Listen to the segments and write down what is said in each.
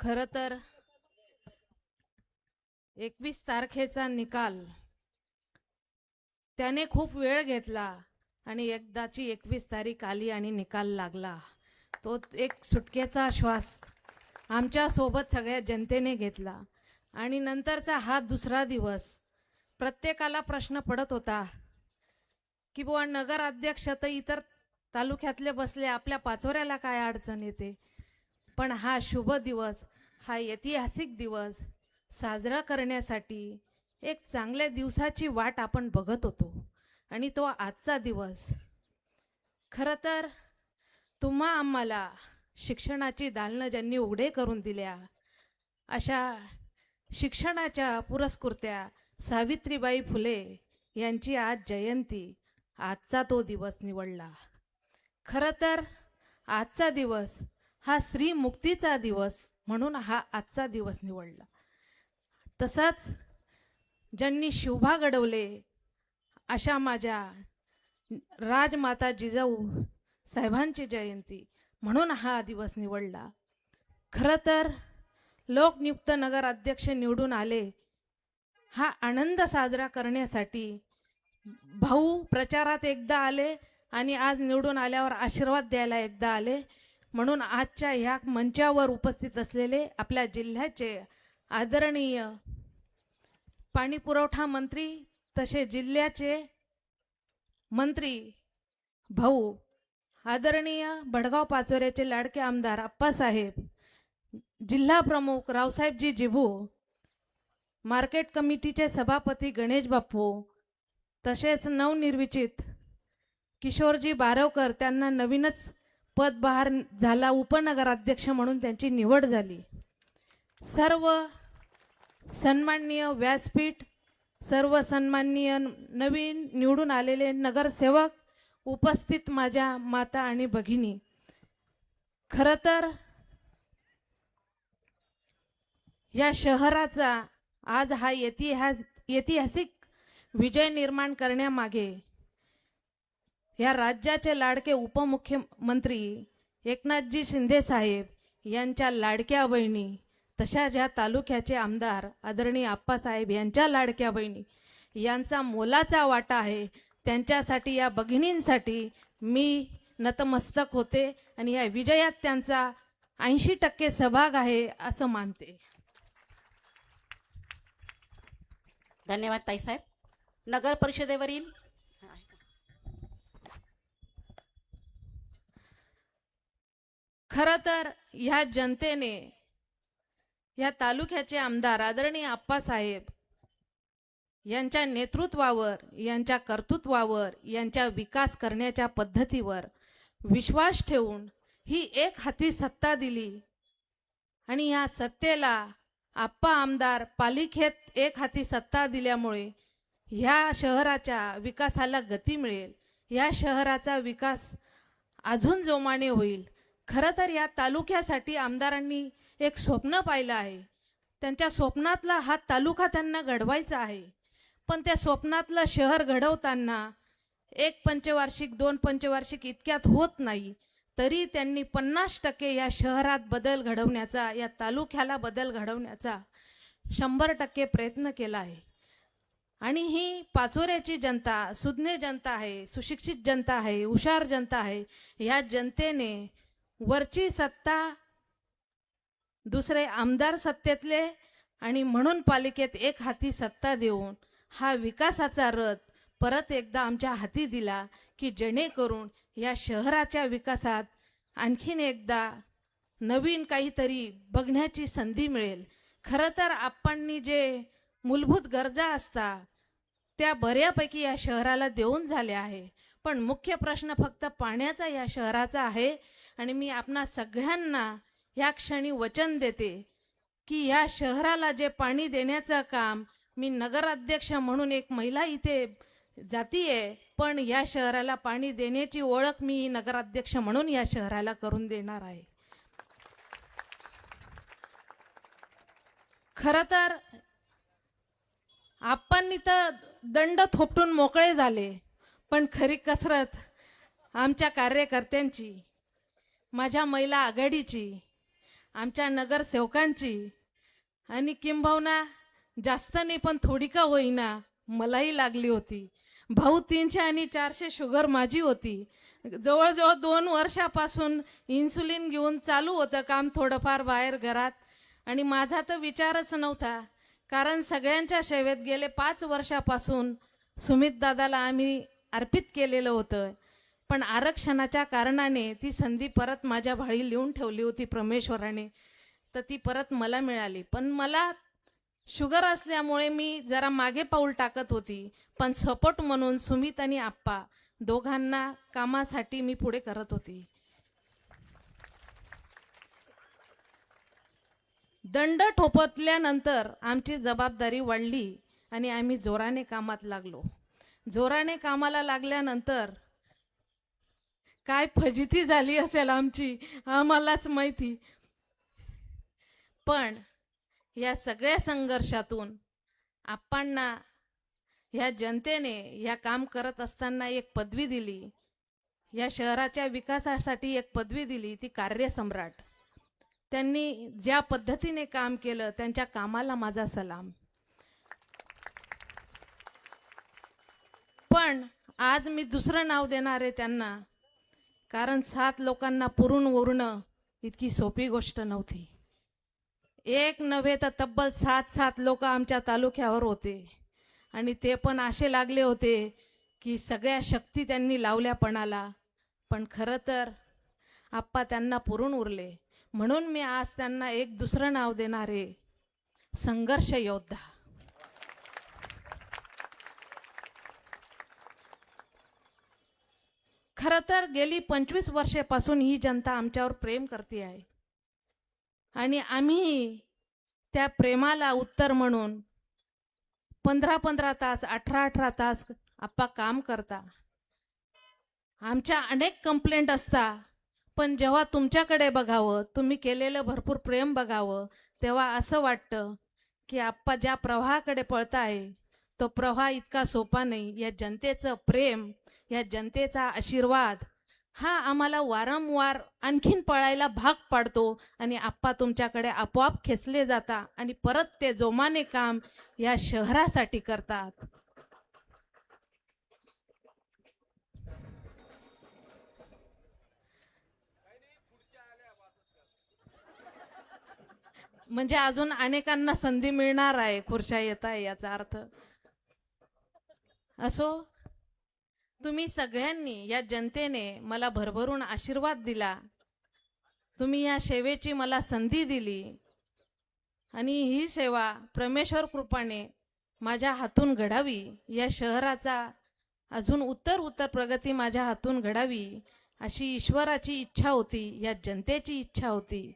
खरं तर 21 तारखेचा निकाल त्याने खूप वेळ घेतला आणि एकदाची 21 तारीख आली आणि निकाल लागला. तो एक सुटकेचा श्वास आमच्या सोबत सगळ्या जनतेने घेतला. आणि नंतरचा हा दुसरा दिवस प्रत्येकाला प्रश्न पडत होता की बुवा नगर अध्यक्ष तर इतर तालुक्यातले बसले, आपल्या पाचोऱ्याला काय अडचण येते. पण हा शुभ दिवस, हा ऐतिहासिक दिवस साजरा करण्यासाठी एक चांगल्या दिवसाची वाट आपण बघत होतो आणि तो आजचा दिवस. खरं तर तुम्हा आम्हाला शिक्षणाची दालनं ज्यांनी उघडे करून दिल्या, अशा शिक्षणाच्या पुरस्कृत्या सावित्रीबाई फुले यांची आज जयंती, आजचा तो दिवस निवडला. खरं तर आजचा दिवस हा स्त्री मुक्तीचा दिवस म्हणून हा आजचा दिवस निवडला. तसंच ज्यांनी शोभा घडवले अशा माझ्या राजमाता जिजाऊ साहेबांची जयंती म्हणून हा दिवस निवडला. खरं तर लोकनियुक्त नगर अध्यक्ष निवडून आले, हा आनंद साजरा करण्यासाठी भाऊ प्रचारात एकदा आले आणि आज निवडून आल्यावर आशीर्वाद द्यायला एकदा आले. म्हणून आजच्या ह्या मंचावर उपस्थित असलेले आपल्या जिल्ह्याचे आदरणीय पाणी पुरवठा मंत्री तसे जिल्ह्याचे मंत्री भाऊ आदरणीय बडगाव पाचोऱ्याचे लाडके आमदार आप्पासाहेब, जिल्हा प्रमुख रावसाहेबजी जिभू, मार्केट कमिटीचे सभापती गणेश बापू, तसेच नवनिर्वाचित किशोरजी बारवकर, त्यांना नवीनच पदभार झाला, उपनगराध्यक्ष म्हणून त्यांची निवड झाली. सर्व सन्माननीय व्यासपीठ, सर्व सन्माननीय नवीन निवडून आलेले नगरसेवक, उपस्थित माझ्या माता आणि भगिनी, खरं तर या शहराचा आज हा ऐतिहासिक विजय निर्माण करण्यामागे या राज्याचे लाडके उपमुख्यमंत्री एकनाथजी शिंदे साहेब यांच्या लाडक्या बहिणी, तशा ज्या तालुक्याचे आमदार आदरणीय आप्पासाहेब यांच्या लाडक्या बहिणी यांचा मोलाचा वाटा आहे. त्यांच्यासाठी, या भगिनींसाठी मी नतमस्तक होते आणि या विजयात त्यांचा 80% सहभाग आहे असं मानते. धन्यवाद ताईसाहेब. नगर परिषदेवरील खरं तर ह्या जनतेने या तालुक्याचे आमदार आदरणीय आप्पासाहेब यांच्या नेतृत्वावर, यांच्या कर्तृत्वावर, यांच्या विकास करण्याच्या पद्धतीवर विश्वास ठेवून ही एक हाती सत्ता दिली आणि या सत्तेला आप्पा आमदार पालिकेत एक हाती सत्ता दिल्यामुळे ह्या शहराच्या विकासाला गती मिळेल, या शहराचा विकास अजून जोमाने होईल. खरं तर या तालुक्यासाठी आमदारांनी एक स्वप्न पाहिलं आहे. त्यांच्या स्वप्नातला हा तालुका त्यांना घडवायचा आहे. पण त्या स्वप्नातलं शहर घडवताना 1 पंचवार्षिक 2 पंचवार्षिक इतक्यात होत नाही. तरी त्यांनी 50% या शहरात बदल घडवण्याचा, या तालुक्याला बदल घडवण्याचा 100% प्रयत्न केला आहे. आणि ही पाचोऱ्याची जनता सुज्ञ जनता आहे, सुशिक्षित जनता आहे, हुशार जनता आहे. या जनतेने वरची सत्ता, दुसरे आमदार सत्तेतले, आणि म्हणून पालिकेत एक हाती सत्ता देऊन हा विकासाचा रथ परत एकदा आमच्या हाती दिला की जेणेकरून या शहराच्या विकासात आणखीन एकदा नवीन काहीतरी बघण्याची संधी मिळेल. खरं तर आपणनी जे मूलभूत गरजा असतात त्या बऱ्यापैकी या शहराला देऊन झाल्या आहे. पण मुख्य प्रश्न फक्त पाण्याचा या शहराचा आहे. आणि मी आपणा सगळ्यांना या क्षणी वचन देते की या शहराला जे पाणी देण्याचं काम, मी नगराध्यक्ष म्हणून एक महिला इथे जातीये, पण या शहराला पाणी देण्याची ओळख मी नगराध्यक्ष म्हणून या शहराला करून देणार आहे. खरं तर आपण तर दंड थोपटून मोकळे झाले, पण खरी कसरत आमच्या कार्यकर्त्यांची, माझ्या महिला आघाडीची, आमच्या नगरसेवकांची आणि किंबहुना जास्त नाही पण थोडी का होईना मलाही लागली होती. भाऊ 300 आणि 400 शुगर माझी होती. जवळजवळ 2 वर्षापासून इन्सुलिन घेऊन चालू होतं काम थोडंफार बाहेर घरात. आणि माझा तर विचारच नव्हता, कारण सगळ्यांच्या सेवेत गेले 5 वर्षापासून सुमित दादाला आम्ही अर्पित केलेलं होतं. पण आरक्षणाच्या कारणाने ती संधी परत माझ्या भाळी लिहून ठेवली होती परमेश्वराने, तर ती परत मला मिळाली. पण मला शुगर असल्यामुळे मी जरा मागे पाऊल टाकत होती, पण सपोर्ट म्हणून सुमित आणि आप्पा दोघांना कामासाठी मी पुढे करत होती. दंड ठोपवल्यानंतर आमची जबाबदारी वाढली आणि आम्ही जोराने कामात लागलो. जोराने कामाला लागल्यानंतर काय फजिती झाली असेल आमची आम्हालाच माहिती. पण या सगळ्या संघर्षातून आप्पांना ह्या जनतेने या काम करत असताना एक पदवी दिली, या शहराच्या विकासासाठी एक पदवी दिली, ती कार्यसम्राट. त्यांनी ज्या पद्धतीने काम केलं त्यांच्या कामाला माझा सलाम. पण आज मी दुसरं नाव देणार आहे त्यांना, कारण 7 लोकांना पुरून उरणं इतकी सोपी गोष्ट नव्हती. एक नव्हे तर तब्बल 7 लोक आमच्या तालुक्यावर होते आणि ते पण असे लागले होते की सगळ्या शक्ती त्यांनी लावल्या पणाला. पण खरं तर आप्पा त्यांना पुरून उरले. म्हणून मी आज त्यांना एक दुसरं नाव देणार आहे, संघर्ष योद्धा. खरं तर गेली 25 वर्षापासून ही जनता आमच्यावर प्रेम करते आहे आणि आम्ही त्या प्रेमाला उत्तर म्हणून 15-15 तास 18-18 तास आप्पा काम करता. आमच्या अनेक कंप्लेंट असता, पण जेव्हा तुमच्याकडे बघावं, तुम्ही केलेलं भरपूर प्रेम बघावं, तेव्हा असं वाटतं की आप्पा ज्या प्रवाहाकडे पळताय तो प्रवाह इतका सोपा नाही. या जनतेचं प्रेम, या जनतेचा आशीर्वाद हा आम्हाला वारंवार आणखीन पळायला भाग पाडतो आणि आप्पा तुमच्याकडे आपोआप खेचले जाता आणि परत ते जोमाने काम या शहरासाठी करतात. म्हणजे अजून अनेकांना संधी मिळणार आहे, खुर्च्या येत आहे याचा अर्थ. असो, तुम्ही सगळ्यांनी, या जनतेने मला भरभरून आशीर्वाद दिला. तुम्ही या सेवेची मला संधी दिली आणि ही सेवा परमेश्वर कृपाने माझ्या हातून घडावी. या शहराचा अजून उत्तर प्रगती माझ्या हातून घडावी अशी ईश्वराची इच्छा होती, या जनतेची इच्छा होती.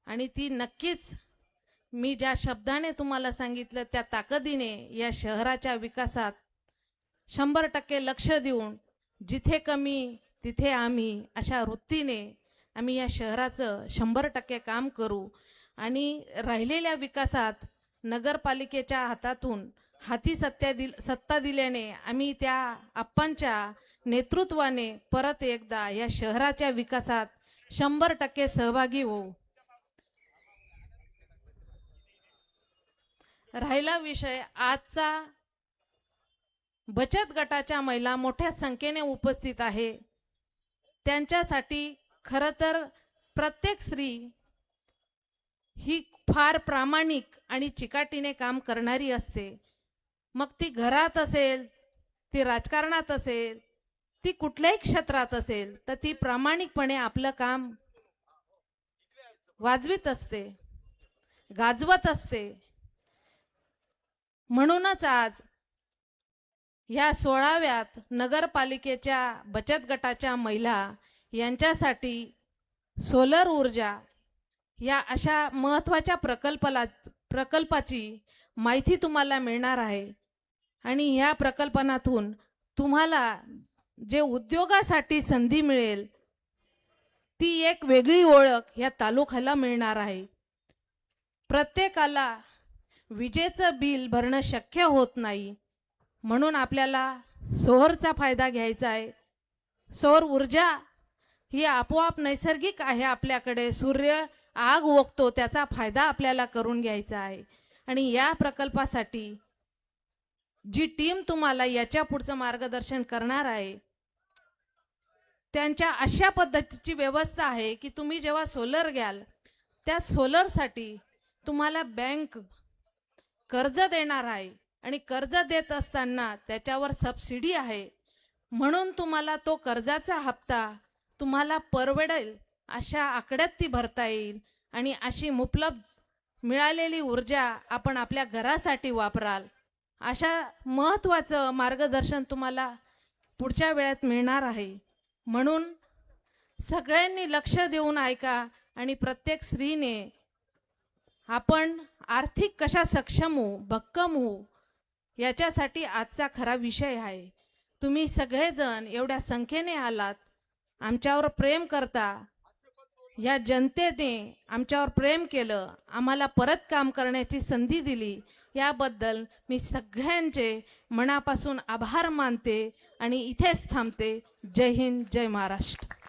आणि ती नक्कीच मी ज्या शब्दाने तुम्हाला सांगितलं त्या ताकदीने या शहराच्या विकासात 100% लक्ष देऊन, जिथे कमी तिथे आम्ही, अशा वृत्तीने आम्ही या शहराचं 100% काम करू. आणि राहिलेल्या विकासात नगरपालिकेच्या हातातून हाती सत्ता दिल्याने आम्ही त्या आप्पांच्या नेतृत्वाने परत एकदा या शहराच्या विकासात 100% सहभागी होऊ. राहिला विषय आजचा, बचत गटाच्या महिला मोठ्या संख्येने उपस्थित आहे. त्यांच्यासाठी खरं तर प्रत्येक स्त्री ही फार प्रामाणिक आणि चिकाटीने काम करणारी असते. मग ती घरात असेल, ती राजकारणात असेल, ती कुठल्याही क्षेत्रात असेल, तर ती प्रामाणिकपणे आपलं काम वाजवीत असते, गाजवत असते. म्हणूनच आज या 16व्यात नगरपालिकेच्या बचत गटाच्या महिला यांच्यासाठी सोलर ऊर्जा या अशा महत्त्वाच्या प्रकल्पाची माहिती तुम्हाला मिळणार आहे. आणि ह्या प्रकल्पातून तुम्हाला जे उद्योगासाठी संधी मिळेल ती एक वेगळी ओळख या तालुक्याला मिळणार आहे. प्रत्येकाला विजेचं बिल भरणं शक्य होत नाही, म्हणून आपल्याला सौरचा फायदा घ्यायचा आहे. सौर ऊर्जा ही आपोआप नैसर्गिक आहे आपल्याकडे. सूर्य आग ओकतो त्याचा फायदा आपल्याला करून घ्यायचा आहे. आणि या प्रकल्पासाठी जी टीम तुम्हाला याच्या पुढचं मार्गदर्शन करणार आहे, त्यांच्या अशा पद्धतीची व्यवस्था आहे की तुम्ही जेव्हा सोलर घ्याल त्या सोलरसाठी तुम्हाला बँक कर्ज देणार आहे आणि कर्ज देत असताना त्याच्यावर सबसिडी आहे. म्हणून तुम्हाला तो कर्जाचा हप्ता तुम्हाला परवडेल अशा आकड्यात ती भरता येईल आणि अशी मुबलक मिळालेली ऊर्जा आपण आपल्या घरासाठी वापराल. अशा महत्त्वाचं मार्गदर्शन तुम्हाला पुढच्या वेळात मिळणार आहे. म्हणून सगळ्यांनी लक्ष देऊन ऐका आणि प्रत्येक स्त्रीने आपण आर्थिक कशा सक्षम होऊ, भक्कम होऊ, याच्यासाठी आजचा खरा विषय आहे. तुम्ही सगळेजण एवढ्या संख्येने आलात, आमच्यावर प्रेम करता, या जनतेने आमच्यावर प्रेम केलं, आम्हाला परत काम करण्याची संधी दिली, याबद्दल मी सगळ्यांचे मनापासून आभार मानते आणि इथेच थांबते. जय हिंद, जय महाराष्ट्र.